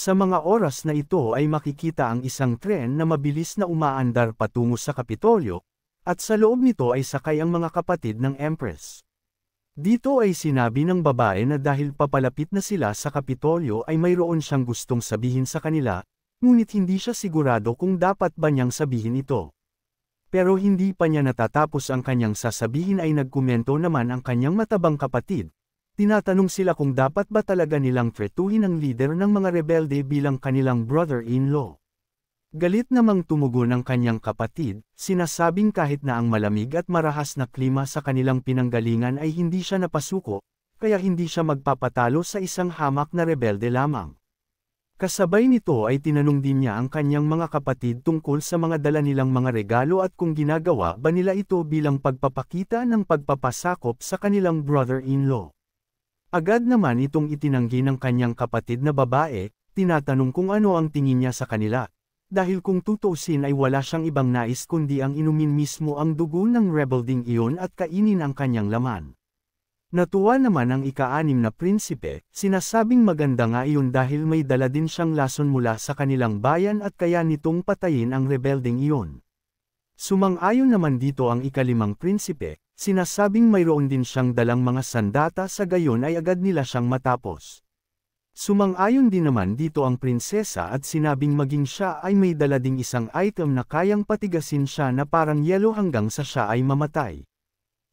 Sa mga oras na ito ay makikita ang isang tren na mabilis na umaandar patungo sa Kapitolyo, at sa loob nito ay sakay ang mga kapatid ng Empress. Dito ay sinabi ng babae na dahil papalapit na sila sa Kapitolyo ay mayroon siyang gustong sabihin sa kanila, ngunit hindi siya sigurado kung dapat ba niyang sabihin ito. Pero hindi pa niya natatapos ang kanyang sasabihin ay nagkomento naman ang kanyang matabang kapatid. Tinatanong sila kung dapat ba talaga nilang tretuhin ang leader ng mga rebelde bilang kanilang brother-in-law. Galit namang tumugon ang kanyang kapatid, sinasabing kahit na ang malamig at marahas na klima sa kanilang pinanggalingan ay hindi siya napasuko, kaya hindi siya magpapatalo sa isang hamak na rebelde lamang. Kasabay nito ay tinanong din niya ang kanyang mga kapatid tungkol sa mga dala nilang mga regalo at kung ginagawa ba nila ito bilang pagpapakita ng pagpapasakop sa kanilang brother-in-law. Agad naman itong itinanggi ng kanyang kapatid na babae, tinatanong kung ano ang tingin niya sa kanila. Dahil kung tutuusin ay wala siyang ibang nais kundi ang inumin mismo ang dugo ng rebelding iyon at kainin ang kanyang laman. Natuwa naman ang ika-6 na prinsipe, sinasabing maganda nga iyon dahil may dala din siyang lason mula sa kanilang bayan at kaya nitong patayin ang rebelding iyon. Sumang-ayon naman dito ang ika-5 prinsipe, sinasabing mayroon din siyang dalang mga sandata sa gayon ay agad nila siyang matapos. Sumang-ayon din naman dito ang prinsesa at sinabing maging siya ay may dala ding isang item na kayang patigasin siya na parang yelo hanggang sa siya ay mamatay.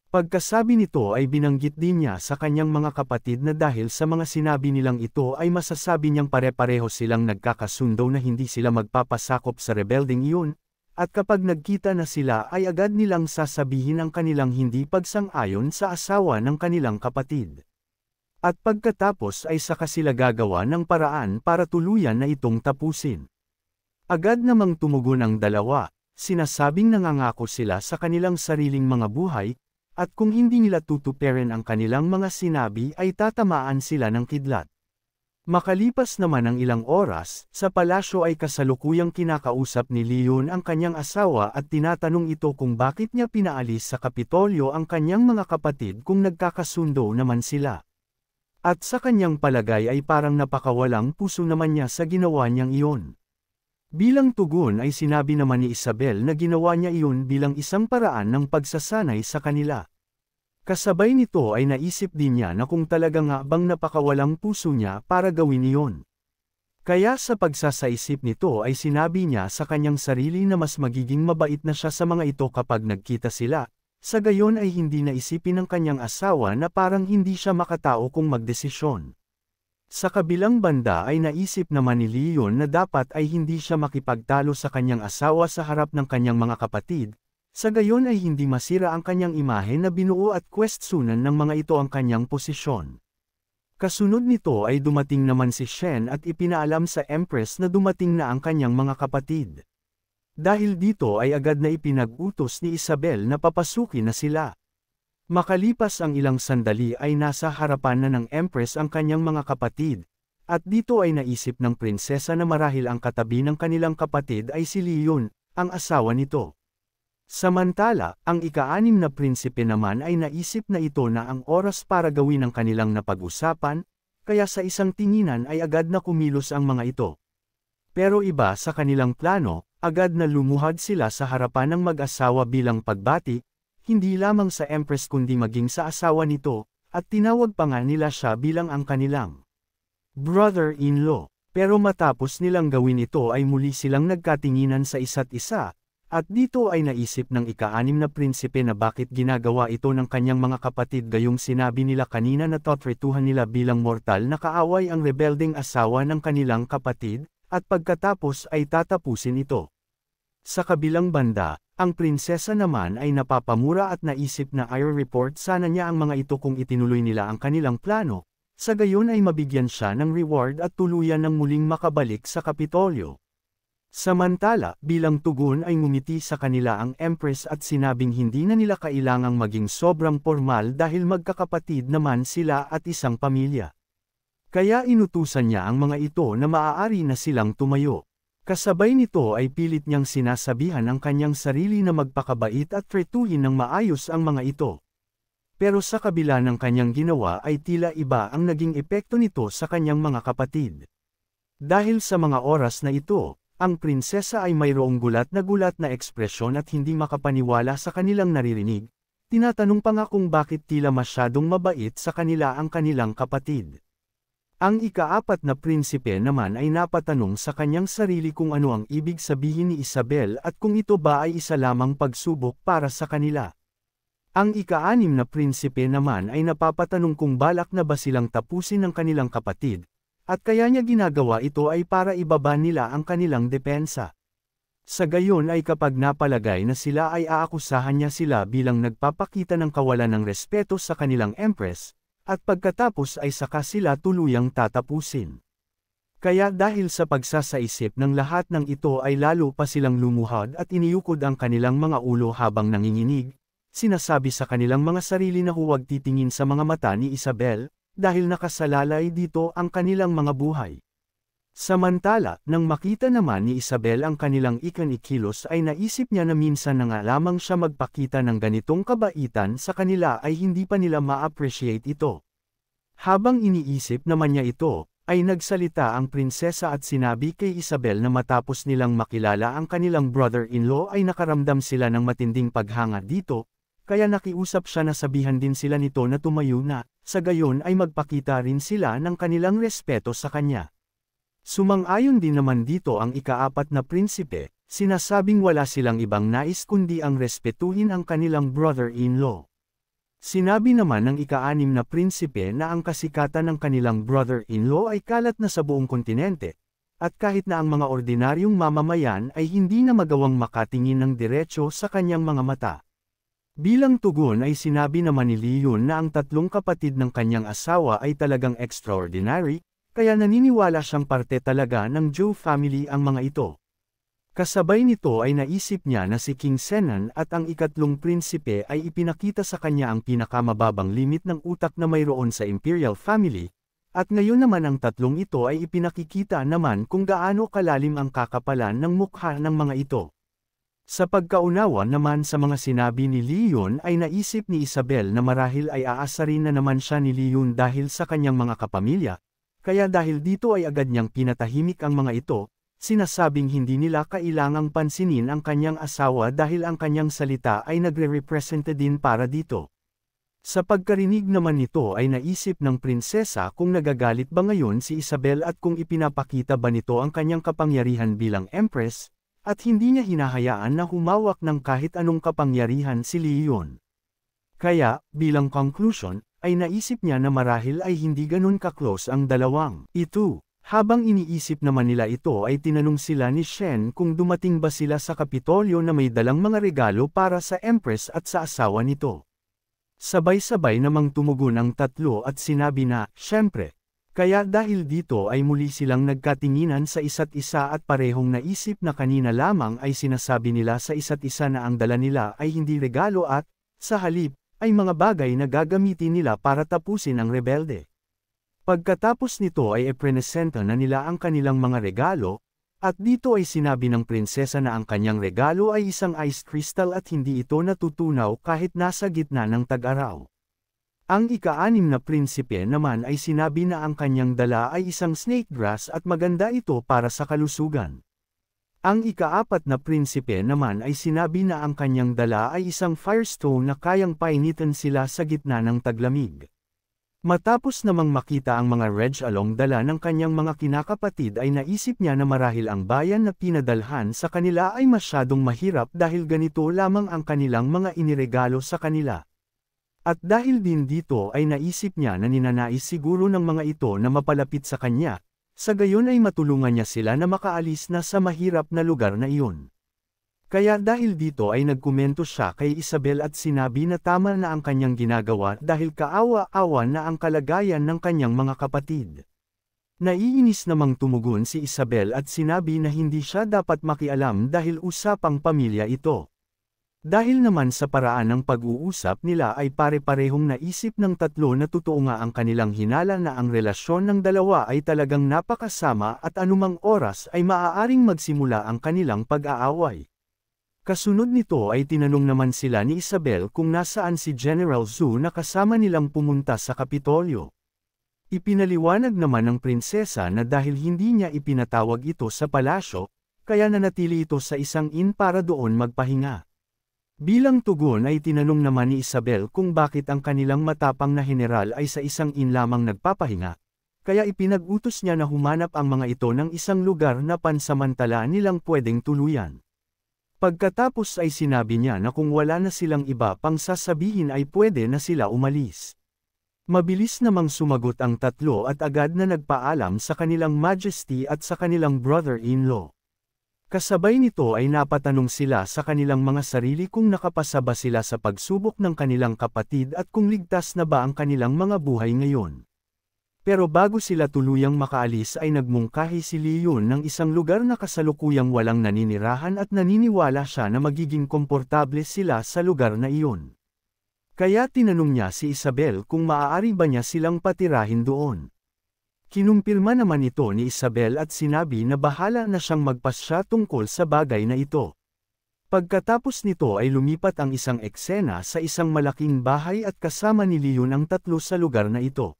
Pagkasabi nito ay binanggit din niya sa kanyang mga kapatid na dahil sa mga sinabi nilang ito ay masasabi niyang pare-pareho silang nagkakasundo na hindi sila magpapasakop sa rebelding iyon, at kapag nagkita na sila ay agad nilang sasabihin ang kanilang hindi pagsang-ayon sa asawa ng kanilang kapatid. At pagkatapos ay saka sila gagawa ng paraan para tuluyan na itong tapusin. Agad namang tumugon ang dalawa, sinasabing nangangako sila sa kanilang sariling mga buhay, at kung hindi nila tutuparin ang kanilang mga sinabi ay tatamaan sila ng kidlat. Makalipas naman ang ilang oras, sa palasyo ay kasalukuyang kinakausap ni Leon ang kanyang asawa at tinatanong ito kung bakit niya pinaalis sa Kapitolyo ang kanyang mga kapatid kung nagkakasundo naman sila. At sa kanyang palagay ay parang napakawalang puso naman niya sa ginawa niyang iyon. Bilang tugon ay sinabi naman ni Isabel na ginawa niya iyon bilang isang paraan ng pagsasanay sa kanila. Kasabay nito ay naisip din niya na kung talaga nga bang napakawalang puso niya para gawin iyon. Kaya sa pagsasaisip nito ay sinabi niya sa kanyang sarili na mas magiging mabait na siya sa mga ito kapag nagkita sila, sa gayon ay hindi naisipin ng kanyang asawa na parang hindi siya makatao kung magdesisyon. Sa kabilang banda ay naisip naman ni Leon na dapat ay hindi siya makipagtalo sa kanyang asawa sa harap ng kanyang mga kapatid, sa gayon ay hindi masira ang kanyang imahe na binuo at kwestiyonan ng mga ito ang kanyang posisyon. Kasunod nito ay dumating naman si Shen at ipinaalam sa Empress na dumating na ang kanyang mga kapatid. Dahil dito ay agad na ipinag-utos ni Isabel na papasukin na sila. Makalipas ang ilang sandali ay nasa harapan na ng Empress ang kanyang mga kapatid, at dito ay naisip ng prinsesa na marahil ang katabi ng kanilang kapatid ay si Leon, ang asawa nito. Samantala, ang ika-6 na prinsipe naman ay naisip na ito na ang oras para gawin ang kanilang napag-usapan, kaya sa isang tinginan ay agad na kumilos ang mga ito. Pero iba sa kanilang plano, agad na lumuhad sila sa harapan ng mag-asawa bilang pagbati, hindi lamang sa Empress kundi maging sa asawa nito, at tinawag pa nga nila siya bilang ang kanilang brother-in-law. Pero matapos nilang gawin ito ay muli silang nagkatinginan sa isa't isa, at dito ay naisip ng ika-6 na prinsipe na bakit ginagawa ito ng kanyang mga kapatid gayong sinabi nila kanina na totretuhan nila bilang mortal na kaaway ang rebeldeng asawa ng kanilang kapatid, at pagkatapos ay tatapusin ito. Sa kabilang banda, ang prinsesa naman ay napapamura at naisip na i-report sana niya ang mga ito kung itinuloy nila ang kanilang plano, sa gayon ay mabigyan siya ng reward at tuluyan ng muling makabalik sa Kapitolyo. Samantala, bilang tugon ay ngumiti sa kanila ang Empress at sinabing hindi na nila kailangang maging sobrang formal dahil magkakapatid naman sila at isang pamilya. Kaya inutusan niya ang mga ito na maaari na silang tumayo. Kasabay nito ay pilit niyang sinasabihan ang kanyang sarili na magpakabait at tretuhin ng maayos ang mga ito. Pero sa kabila ng kanyang ginawa ay tila iba ang naging epekto nito sa kanyang mga kapatid. Dahil sa mga oras na ito, ang prinsesa ay mayroong gulat na ekspresyon at hindi makapaniwala sa kanilang naririnig. Tinatanong pa nga kung bakit tila masyadong mabait sa kanila ang kanilang kapatid. Ang ikaapat na prinsipe naman ay napatanong sa kanyang sarili kung ano ang ibig sabihin ni Isabel at kung ito ba ay isa lamang pagsubok para sa kanila. Ang ika-6 na prinsipe naman ay napapatanong kung balak na ba silang tapusin ng kanilang kapatid, at kaya niya ginagawa ito ay para ibaba nila ang kanilang depensa. Sa gayon ay kapag napalagay na sila ay aakusahan niya sila bilang nagpapakita ng kawalan ng respeto sa kanilang empress, at pagkatapos ay saka sila tuluyang tatapusin. Kaya dahil sa pagsasaisip ng lahat ng ito ay lalo pa silang lumuhod at iniukod ang kanilang mga ulo habang nanginginig, sinasabi sa kanilang mga sarili na huwag titingin sa mga mata ni Isabel, dahil nakasalalay dito ang kanilang mga buhay. Samantala, nang makita naman ni Isabel ang kanilang ikilos ay naisip niya na minsan na nga lamang siya magpakita ng ganitong kabaitan sa kanila ay hindi pa nila ma-appreciate ito. Habang iniisip naman niya ito, ay nagsalita ang prinsesa at sinabi kay Isabel na matapos nilang makilala ang kanilang brother-in-law ay nakaramdam sila ng matinding paghanga dito, kaya nakiusap siya na sabihan din sila nito na tumayo na, sa gayon ay magpakita rin sila ng kanilang respeto sa kanya. Sumang-ayon din naman dito ang ika-4 na prinsipe, sinasabing wala silang ibang nais kundi ang respetuhin ang kanilang brother-in-law. Sinabi naman ng ika-6 na prinsipe na ang kasikatan ng kanilang brother-in-law ay kalat na sa buong kontinente, at kahit na ang mga ordinaryong mamamayan ay hindi na magawang makatingin ng diretsyo sa kanyang mga mata. Bilang tugon ay sinabi naman ni Leon na ang 3 kapatid ng kanyang asawa ay talagang extraordinary, kaya naniniwala siyang parte talaga ng Zhou family ang mga ito. Kasabay nito ay naisip niya na si King Zenon at ang ika-3 prinsipe ay ipinakita sa kanya ang pinakamababang limit ng utak na mayroon sa imperial family, at ngayon naman ang 3 ito ay ipinakikita naman kung gaano kalalim ang kakapalan ng mukha ng mga ito. Sa pagkaunawa naman sa mga sinabi ni Leon ay naisip ni Isabel na marahil ay aasarin na naman siya ni Leon dahil sa kanyang mga kapamilya, kaya dahil dito ay agad niyang pinatahimik ang mga ito, sinasabing hindi nila kailangang pansinin ang kanyang asawa dahil ang kanyang salita ay nagre-representa din para dito. Sa pagkarinig naman nito ay naisip ng prinsesa kung nagagalit ba ngayon si Isabel at kung ipinapakita ba nito ang kanyang kapangyarihan bilang empress, at hindi niya hinahayaan na humawak ng kahit anong kapangyarihan si Leon. Kaya, bilang conclusion, ay naisip niya na marahil ay hindi ganun ka-close ang dalawang ito. Habang iniisip naman nila ito ay tinanong sila ni Shen kung dumating ba sila sa Kapitolyo na may dalang mga regalo para sa Empress at sa asawa nito. Sabay-sabay namang tumugon ang 3 at sinabi na, "Siyempre." Kaya dahil dito ay muli silang nagkatinginan sa isa't isa at parehong naisip na kanina lamang ay sinasabi nila sa isa't isa na ang dala nila ay hindi regalo at, sa halip, ay mga bagay na gagamitin nila para tapusin ang rebelde. Pagkatapos nito ay ipresenta na nila ang kanilang mga regalo, at dito ay sinabi ng prinsesa na ang kanyang regalo ay isang ice crystal at hindi ito natutunaw kahit nasa gitna ng tag-araw. Ang ika-6 na prinsipe naman ay sinabi na ang kanyang dala ay isang snake grass at maganda ito para sa kalusugan. Ang ika-4 na prinsipe naman ay sinabi na ang kanyang dala ay isang firestone na kayang painitan sila sa gitna ng taglamig. Matapos namang makita ang mga along dala ng kanyang mga kinakapatid ay naisip niya na marahil ang bayan na pinadalhan sa kanila ay masyadong mahirap dahil ganito lamang ang kanilang mga iniregalo sa kanila. At dahil din dito ay naisip niya na ninanais siguro ng mga ito na mapalapit sa kanya, sa gayon ay matulungan niya sila na makaalis na sa mahirap na lugar na iyon. Kaya dahil dito ay nagkomento siya kay Isabel at sinabi na tama na ang kanyang ginagawa dahil kaawa-awa na ang kalagayan ng kanyang mga kapatid. Naiinis namang tumugon si Isabel at sinabi na hindi siya dapat makialam dahil usapang pamilya ito. Dahil naman sa paraan ng pag-uusap nila ay pare-parehong naisip ng 3 na totoo nga ang kanilang hinala na ang relasyon ng dalawa ay talagang napakasama at anumang oras ay maaaring magsimula ang kanilang pag-aaway. Kasunod nito ay tinanong naman sila ni Isabel kung nasaan si General Zhu na kasama nilang pumunta sa Kapitolyo. Ipinaliwanag naman ng prinsesa na dahil hindi niya ipinatawag ito sa palasyo, kaya nanatili ito sa isang inn para doon magpahinga. Bilang tugon ay tinanong naman ni Isabel kung bakit ang kanilang matapang na general ay sa isang inn lamang nagpapahinga, kaya ipinag-utos niya na humanap ang mga ito ng isang lugar na pansamantala nilang pwedeng tuluyan. Pagkatapos ay sinabi niya na kung wala na silang iba pang sasabihin ay pwede na sila umalis. Mabilis namang sumagot ang tatlo at agad na nagpaalam sa kanilang majesty at sa kanilang brother-in-law. Kasabay nito ay napatanong sila sa kanilang mga sarili kung nakapasa ba sila sa pagsubok ng kanilang kapatid at kung ligtas na ba ang kanilang mga buhay ngayon. Pero bago sila tuluyang makaalis ay nagmungkahi si Leon ng isang lugar na kasalukuyang walang naninirahan at naniniwala siya na magiging komportable sila sa lugar na iyon. Kaya tinanong niya si Isabel kung maaari ba niya silang patirahin doon. Kinumpirma naman ito ni Isabel at sinabi na bahala na siyang magpasya tungkol sa bagay na ito. Pagkatapos nito ay lumipat ang isang eksena sa isang malaking bahay at kasama ni Leon ang tatlo sa lugar na ito.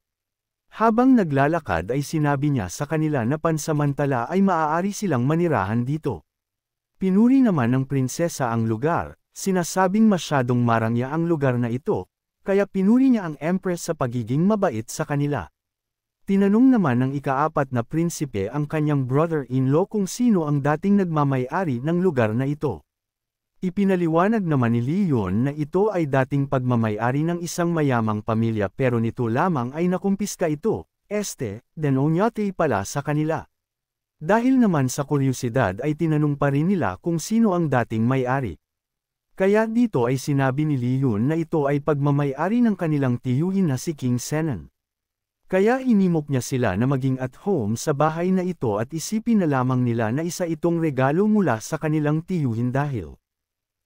Habang naglalakad ay sinabi niya sa kanila na pansamantala ay maaari silang manirahan dito. Pinuri naman ng prinsesa ang lugar. Sinasabing masyadong marangya ang lugar na ito, kaya pinuri niya ang empress sa pagiging mabait sa kanila. Tinanong naman ng ikaapat na prinsipe ang kanyang brother-in-law kung sino ang dating nagmamay-ari ng lugar na ito. Ipinaliwanag naman ni Leon na ito ay dating pagmamay-ari ng isang mayamang pamilya pero nito lamang ay nakumpiska ito, Denoñate pala sa kanila. Dahil naman sa kuryosidad ay tinanong pa rin nila kung sino ang dating may-ari. Kaya dito ay sinabi ni Leon na ito ay pagmamay-ari ng kanilang tiyuhin na si King Senan. Kaya hinimok niya sila na maging at home sa bahay na ito at isipin na lamang nila na isa itong regalo mula sa kanilang tiyuhin dahil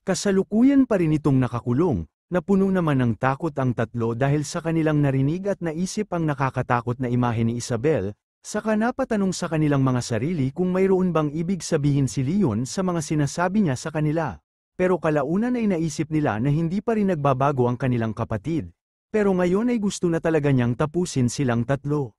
kasalukuyan pa rin itong nakakulong, napuno naman ng takot ang tatlo dahil sa kanilang narinig at naisip ang nakakatakot na imahe ni Isabel, saka napatanong sa kanilang mga sarili kung mayroon bang ibig sabihin si Leon sa mga sinasabi niya sa kanila. Pero kalaunan ay naisip nila na hindi pa rin nagbabago ang kanilang kapatid, pero ngayon ay gusto na talaga niyang tapusin silang tatlo.